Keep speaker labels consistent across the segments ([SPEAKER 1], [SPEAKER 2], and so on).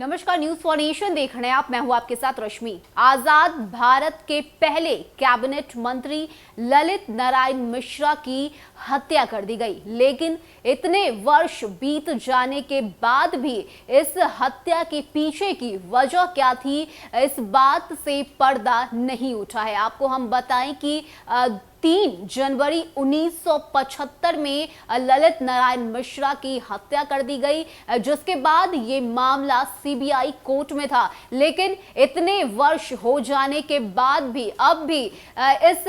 [SPEAKER 1] नमस्कार, news for nation देख रहे हैं आप। मैं हूं आपके साथ रश्मि। आजाद भारत के पहले कैबिनेट मंत्री ललित नारायण मिश्रा की हत्या कर दी गई, लेकिन इतने वर्ष बीत जाने के बाद भी इस हत्या के पीछे की वजह क्या थी, इस बात से पर्दा नहीं उठा है। आपको हम बताएं कि 3 जनवरी 1975 में ललित नारायण मिश्रा की हत्या कर दी गई, जिसके बाद ये मामला सीबीआई कोर्ट में था। लेकिन इतने वर्ष हो जाने के बाद भी अब भी इस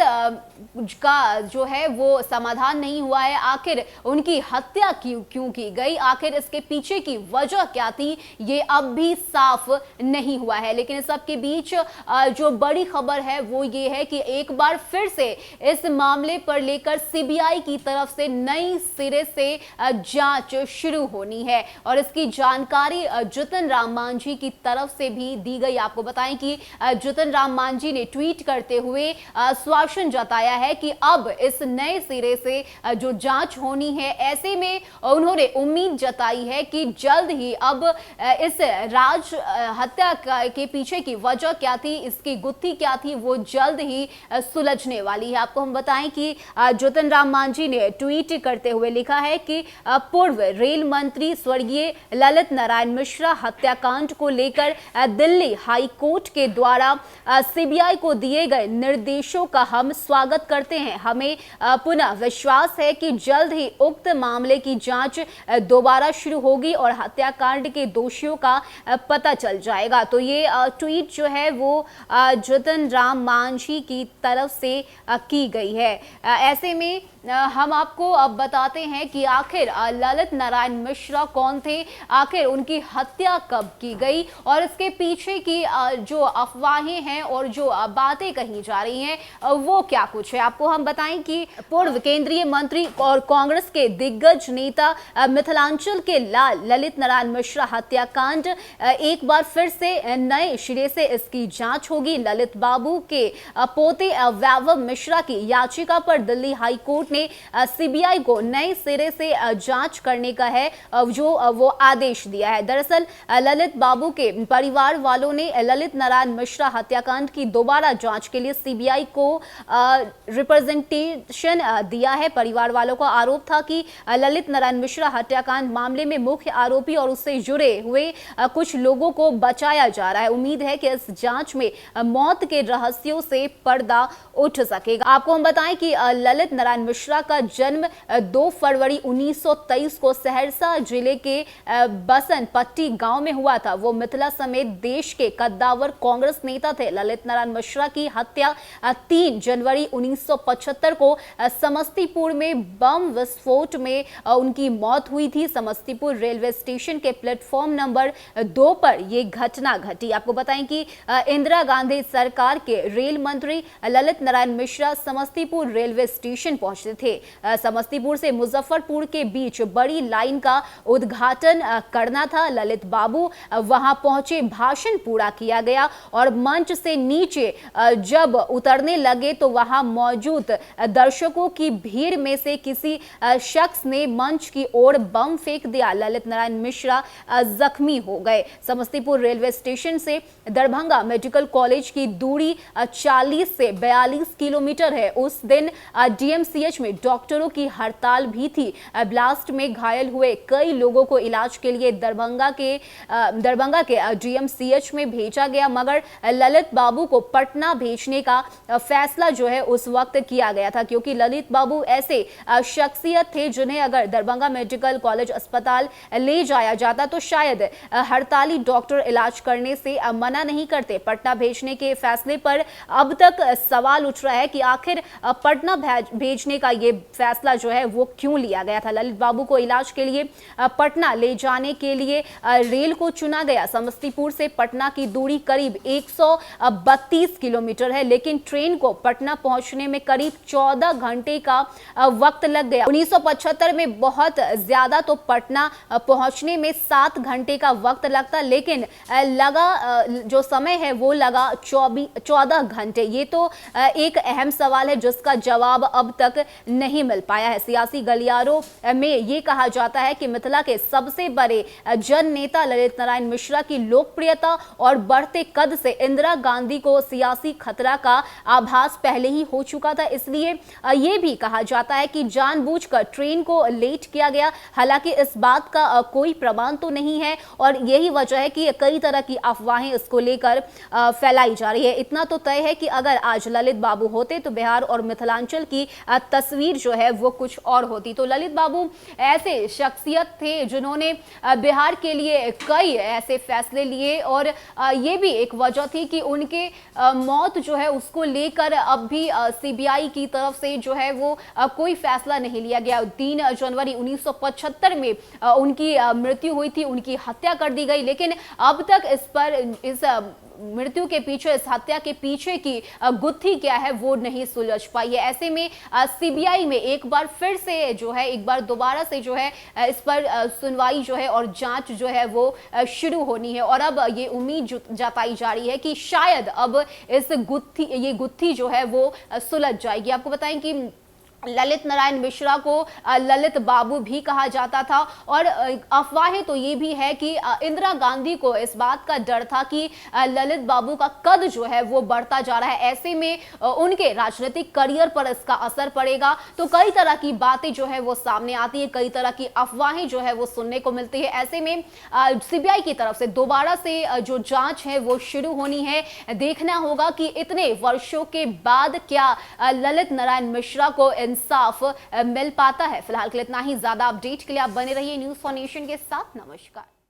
[SPEAKER 1] का जो है वो समाधान नहीं हुआ है। आखिर उनकी हत्या क्यों की गई, आखिर इसके पीछे की वजह क्या थी, ये अब भी साफ नहीं हुआ है। लेकिन इस सब के बीच जो बड़ी खबर है वो ये है कि एक बार फिर से इस मामले पर लेकर सीबीआई की तरफ से नई सिरे से जांच शुरू होनी है और इसकी जानकारी जितन राम मांझी की तरफ से भी दी गई। आपको बताएं कि जितन राम मांझी ने ट्वीट करते हुए आश्वासन जताया है कि अब इस नए सिरे से जो जांच होनी है, ऐसे में उन्होंने उम्मीद जताई है कि जल्द ही अब इस राज हत्या के पीछे की वजह क्या थी, इसकी गुत्थी क्या थी, वो जल्द ही सुलझने वाली है। आपको हम बताएं कि जितन राम मांझी ने ट्वीट करते हुए लिखा है कि पूर्व रेल मंत्री स्वर्गीय ललित नारायण मिश्रा हत्याकांड को लेकर दिल्ली हाई कोर्ट के द्वारा सीबीआई को दिए गए निर्देशों का हम स्वागत करते हैं। हमें पुनः विश्वास है कि जल्द ही उक्त मामले की जांच दोबारा शुरू होगी और हत्याकांड के दोषियों का पता चल जाएगा। तो ये ट्वीट जो है वो जितन राम मांझी की तरफ से की गई है। ऐसे में हम आपको अब बताते हैं कि आखिर ललित नारायण मिश्रा कौन थे, आखिर उनकी हत्या कब की गई और इसके पीछे की जो अफवाहें हैं और जो बातें कही जा रही हैं वो क्या कुछ है। आपको हम बताएं कि पूर्व केंद्रीय मंत्री और कांग्रेस के दिग्गज नेता मिथिलांचल के लाल ललित नारायण मिश्रा हत्याकांड एक बार फिर से नए सिरे से इसकी जांच होगी। ललित बाबू के पोते वैभव मिश्रा की याचिका पर दिल्ली हाई कोर्ट ने सीबीआई को नए सिरे से जांच करने का है जो वो आदेश दिया है। दरअसल ललित बाबू के परिवार वालों ने ललित नारायण मिश्रा हत्याकांड की दोबारा जांच के लिए सीबीआई को रिप्रेजेंटेशन दिया है। परिवार वालों का आरोप था कि ललित नारायण मिश्रा हत्याकांड मामले में मुख्य आरोपी और उससे जुड़े हुए कुछ लोगों को बचाया जा रहा है। उम्मीद है कि इस जांच में मौत के रहस्यों से पर्दा उठ सकेगा। आपको हम बताएं कि ललित नारायण मिश्रा का जन्म 2 फरवरी 1923 को सहरसा जिले के बसन पट्टी गांव में हुआ था। वो मिथिला समेत देश के कद्दावर कांग्रेस नेता थे। ललित नारायण मिश्रा की हत्या 3 जनवरी 1975 को समस्तीपुर में बम विस्फोट में उनकी मौत हुई थी। समस्तीपुर रेलवे स्टेशन के प्लेटफॉर्म नंबर 2 पर यह घटना घटी। आपको बताएं कि इंदिरा गांधी सरकार के रेल मंत्री ललित नारायण मिश्रा समस्तीपुर रेलवे स्टेशन पहुंचे थे। समस्तीपुर से मुजफ्फरपुर के बीच बड़ी लाइन का उद्घाटन करना था। ललित बाबू वहां पहुंचे, भाषण पूरा किया गया और मंच से नीचे जब उतरने लगे तो वहां मौजूद दर्शकों की भीड़ में से किसी शख्स ने मंच की ओर बम फेंक दिया। ललित नारायण मिश्रा जख्मी हो गए। समस्तीपुर रेलवे स्टेशन से दरभंगा मेडिकल कॉलेज की दूरी 40 से 42 किलोमीटर है। उस दिन डीएमसीएच में डॉक्टरों की हड़ताल भी थी। ब्लास्ट में घायल हुए कई लोगों को इलाज के लिए दरभंगा के डीएमसीएच में भेजा गया, मगर ललित बाबू को पटना भेजने का फैसला जो है उस वक्त किया गया था, क्योंकि ललित बाबू ऐसे शख्सियत थे जिन्हें अगर दरभंगा मेडिकल कॉलेज अस्पताल ले जाया जाता तो शायद हड़ताली डॉक्टर इलाज करने से मना नहीं करते। पटना भेजने के फैसले पर अब तक सवाल उठ रहा है कि आखिर पटना भेजने का ये फैसला जो है वो क्यों लिया गया था। ललित बाबू को इलाज के लिए पटना ले जाने के लिए रेल को चुना गया। समस्तीपुर से पटना की दूरी करीब 132 किलोमीटर है, लेकिन ट्रेन को पटना पहुंचने में करीब 14 घंटे का वक्त लग गया। 1975 में बहुत ज्यादा तो पटना पहुंचने में 7 घंटे का वक्त लगता, लेकिन लगा जो समय है वो लगा 14 घंटे। ये तो एक अहम सवाल है है जिसका जवाब अब तक नहीं मिल पाया है। सियासी गलियारों में ये कहा जाता है कि मिथिला के सबसे बड़े जन नेता ललित नारायण मिश्रा की लोकप्रियता और बढ़ते कद से इंदिरा गांधी को सियासी खतरा का आभास पहले ही हो चुका था। इसलिए यह भी कहा जाता है कि जानबूझकर ट्रेन को लेट किया गया। हालांकि इस बात का कोई प्रमाण तो नहीं है और यही वजह है कि कई तरह की अफवाहें इसको लेकर फैलाई जा रही है। इतना तो तय है कि अगर आज ललित बाबू होते तो बिहार और मिथिलांचल की तस्वीर जो है वो कुछ और होती। तो ललित बाबू ऐसे शख्सियत थे जिन्होंने बिहार के लिए कई ऐसे फैसले लिए और ये भी एक वजह थी कि उनके मौत जो है उसको लेकर अब भी सीबीआई की तरफ से जो है वो कोई फैसला नहीं लिया गया। 3 जनवरी 1975 में उनकी मृत्यु हुई थी, उनकी हत्या कर दी गई, लेकिन अब तक इस मृत्यु के पीछे, इस हत्या के पीछे की गुत्थी क्या है वो नहीं सुलझ पाई है। ऐसे में सीबीआई में एक बार फिर से जो है, एक बार दोबारा से जो है इस पर सुनवाई जो है और जांच जो है वो शुरू होनी है और अब ये उम्मीद जताई जा रही है कि शायद अब ये गुत्थी जो है वो सुलझ जाएगी। आपको बताएं कि ललित नारायण मिश्रा को ललित बाबू भी कहा जाता था और अफवाहें तो ये भी है कि इंदिरा गांधी को इस बात का डर था कि ललित बाबू का कद जो है वो बढ़ता जा रहा है, ऐसे में उनके राजनीतिक करियर पर इसका असर पड़ेगा। तो कई तरह की बातें जो है वो सामने आती है, कई तरह की अफवाहें जो है वो सुनने को मिलती है। ऐसे में सीबीआई की तरफ से दोबारा से जो जांच है वो शुरू होनी है। देखना होगा कि इतने वर्षों के बाद क्या ललित नारायण मिश्रा को इंसाफ मिल पाता है। फिलहाल के लिए इतना ही। ज्यादा अपडेट के लिए आप बने रहिए न्यूज़ फॉर नेशन के साथ। नमस्कार।